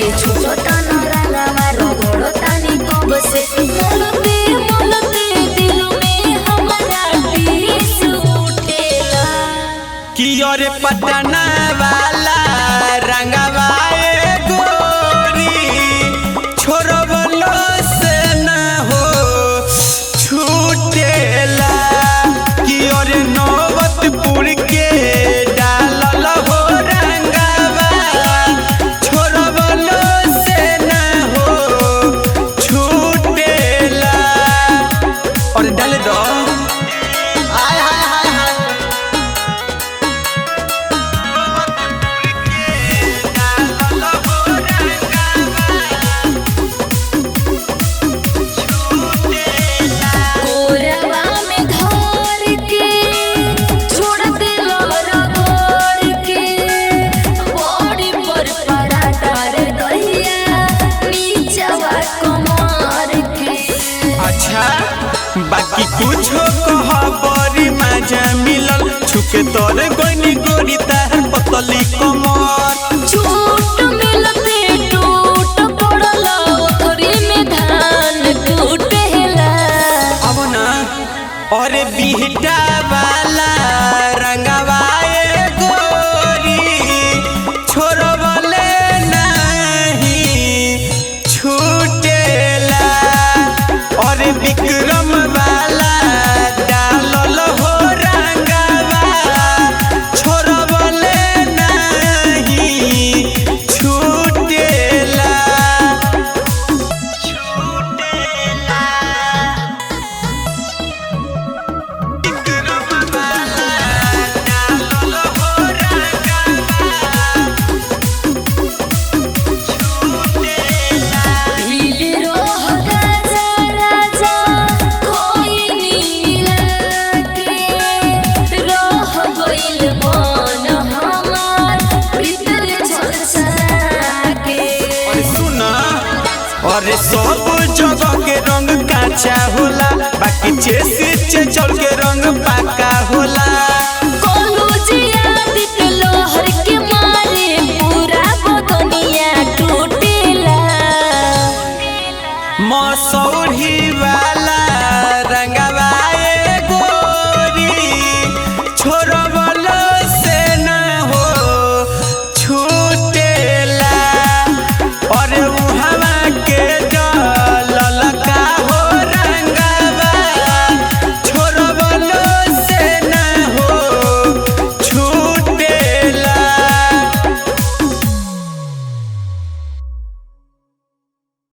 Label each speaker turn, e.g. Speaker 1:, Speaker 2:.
Speaker 1: से छुटता न रंगवा रगड़ता नी कब से मोलते दिल में हमारा टीस उठेला
Speaker 2: कि और पटना वाला रंगवा ए गोरी छोड़वलो से न हो छूटेला कि और नौबतपुर के डालल हो रंगवा छोड़वलो से न हो छूटेला और डाल दो बाकी कुछ कह बड़ी मजा मिलल छुके तोरे गोनी गोरी तार पतली कमर
Speaker 1: छूट मिलते टूट पड़ल ओखरी में धान टूटेला
Speaker 2: अब ना और बिहटा वाला रंगवा ए गोरी छोड़वले नहीं छूटेला और विक्रम वाला डालल हो रंगवा छोड़वले नहीं छूटेला विक्रम वाला डालल हो रंगवा छूटेला
Speaker 1: दिल रोह राजा राजा कोई नीला के रोह गइल मन हमार भीतर झलसा के
Speaker 2: और सुना और सब जगह के रंग काचा होला बाकी चेसी चल के रंग पाका होला
Speaker 1: कॉलेजिया दित लोहर के मारे पूरा बदनिया टूटेला
Speaker 2: मसौरी वाला